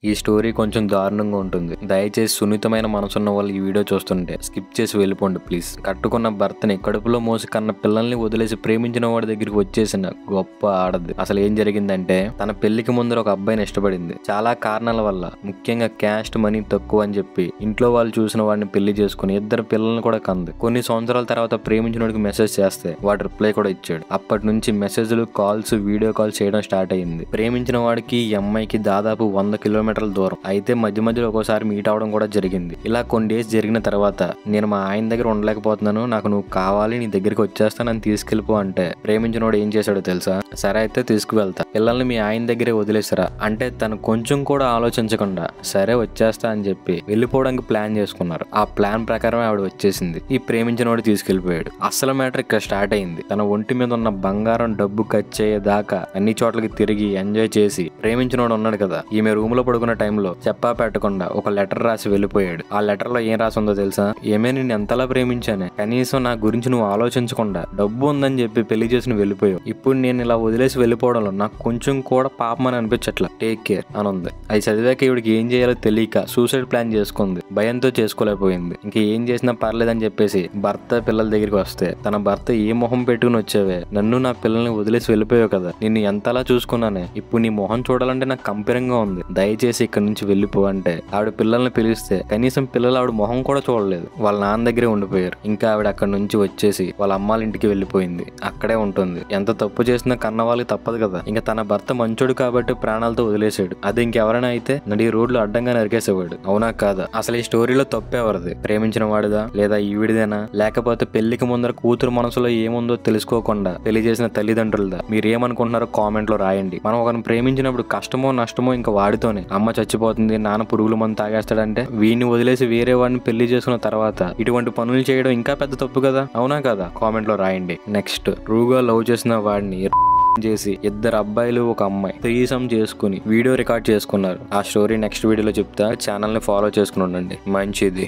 ఈ స్టోరీ కొంచెం దారుణంగా ఉంటుంది. దయచేసి సున్నితమైన మనసున్న వాళ్ళు ఈ వీడియో చూస్తుంటే స్కిప్ చేసి వెళ్ళిపోండి ప్లీజ్. కట్టుకున్న భర్తని కడుపులో మోసి కన్న పిల్లల్ని వదిలేసి ప్రేమించిన వాడి దగ్గరికి వచ్చేసిన గొప్ప ఆడది. అసలు ఏం జరిగిందంటే తన పెళ్లికి ముందర ఒక అబ్బాయిని ఇష్టపడింది. చాలా కారణాల వల్ల, ముఖ్యంగా క్యాస్ట్ మనీ తక్కువ అని చెప్పి ఇంట్లో వాళ్ళు చూసిన వాడిని పెళ్లి చేసుకుని 2 పిల్లల్ని కూడా కంది. కొన్ని సంవత్సరాల తర్వాత ప్రేమించినోడికి మెసేజ్ చేస్తే వాడు రిప్లై కూడా ఇచ్చాడు. అప్పటి నుంచి మెసేజ్లు, కాల్స్, వీడియో కాల్ చేయడం స్టార్ట్ అయ్యింది. ప్రేమించిన వాడికి ఈ అమ్మాయికి దాదాపు 100 కిలోమీటర్ల దూరం. అయితే మధ్య మధ్యలో ఒక్కోసారి మీట్ అవడం కూడా జరిగింది. ఇలా కొన్ని డేస్ జరిగిన తర్వాత నేను మా ఆయన దగ్గర ఉండలేకపోతున్నాను, నాకు నువ్వు కావాలి, నీ దగ్గరికి వచ్చేస్తానని తీసుకెళ్ళిపో అంటే ప్రేమించినోడు ఏం చేశాడో తెలుసా? సరే అయితే తీసుకువెళ్తా, పిల్లల్ని మీ ఆయన దగ్గరే వదిలేసారా అంటే తను కొంచెం కూడా ఆలోచించకుండా సరే వచ్చేస్తా అని చెప్పి వెళ్ళిపోవడానికి ప్లాన్ చేసుకున్నారు. ఆ ప్లాన్ ప్రకారం ఆవిడ వచ్చేసింది. ఈ ప్రేమించినోడు తీసుకెళ్లిపోయాడు. అసలు మ్యాటర్ ఇక్కడ స్టార్ట్ అయింది. తన ఒంటి మీద ఉన్న బంగారం డబ్బు ఖర్చు అయ్యేదాకా అన్ని చోట్లకి తిరిగి ఎంజాయ్ చేసి ప్రేమించినోడు ఉన్నాడు కదా, ఈమె రూమ్ లో పడుకున్న టైంలో చెప్పా పెట్టకుండా ఒక లెటర్ రాసి వెళ్ళిపోయాడు. ఆ లెటర్ లో ఏం రాసి ఉందో తెలుసా? ఏమే నేను ఎంతలా ప్రేమించానే, కనీసం నా గురించి నువ్వు ఆలోచించకుండా డబ్బు ఉందని చెప్పి పెళ్లి చేసి వెళ్ళిపోయావు. ఇప్పుడు నేను ఇలా వదిలేసి వెళ్ళిపోవడంలో నాకు కొంచెం కూడా పాపం అని అనిపించట్లా, టేక్ కేర్ అని ఉంది. అది చదివాక ఇవిడికి ఏం చేయాలో తెలియక సూసైడ్ ప్లాన్ చేసుకుంది. భయంతో చేసుకోలేకపోయింది. ఇంక ఏం చేసినా పర్లేదని చెప్పేసి భర్త పిల్లల దగ్గరికి వస్తే తన భర్త ఏ మొహం పెట్టుకుని వచ్చావే, నన్ను నా పిల్లల్ని వదిలేసి వెళ్ళిపోయావు కదా, నిన్ను ఎంతలా చూసుకున్నానే, ఇప్పుడు నీ మొహం చూడాలంటే నాకు కంపరంగా ఉంది, దయచేసి ఇక్కడ నుంచి వెళ్ళిపో అంటే ఆవిడ పిల్లల్ని పిలిస్తే కనీసం పిల్లలు ఆవిడ మొహం కూడా చూడలేదు. వాళ్ళ నాన్న దగ్గరే ఉండిపోయారు. ఇంకా ఆవిడ అక్కడ నుంచి వచ్చేసి వాళ్ళ అమ్మాళ్ళ ఇంటికి వెళ్ళిపోయింది. అక్కడే ఉంటుంది. ఎంత తప్పు చేసినా కన్న వాళ్ళకి తప్పదు కదా. ఇంకా తన భర్త మంచోడు కాబట్టి ప్రాణాలతో వదిలేసాడు. అది ఇంకెవరైనా అయితే నడి రోడ్లు అడ్డంగా నరికేసేవాడు. అవునా కాదా? అసలు ఈ స్టోరీలో తప్పేవరది? ప్రేమించిన వాడిదా లేదా ఈవిడిదేనా, లేకపోతే పెళ్లికి ముందర కూతురు మనసులో ఏముందో తెలుసుకోకుండా పెళ్లి చేసిన తల్లిదండ్రులదా? మీరేమనుకుంటున్నారో కామెంట్ లో రాయండి. మనం ఒకరిని ప్రేమించినప్పుడు కష్టమో నష్టమో ఇంకా వాడితోనే. అమ్మ చచ్చిపోతుంది, నాన్న పురుగుల మందు తాగేస్తాడంటే వీడిని వదిలేసి వేరే వాడిని పెళ్లి చేసుకున్న తర్వాత ఇటువంటి పనులు చేయడం ఇంకా పెద్ద తప్పు కదా, అవునా కదా? కామెంట్ లో రాయండి. నెక్స్ట్, ట్రూగా లవ్ చేసిన వాడిని చేసి 2 అబ్బాయిలు ఒక అమ్మాయి త్రీసమ్ చేసుకుని వీడియో రికార్డ్ చేసుకున్నారు. ఆ స్టోరీ నెక్స్ట్ వీడియోలో చెప్తా. ఛానల్ ని ఫాలో చేసుకుని ఉండండి. మంచిది.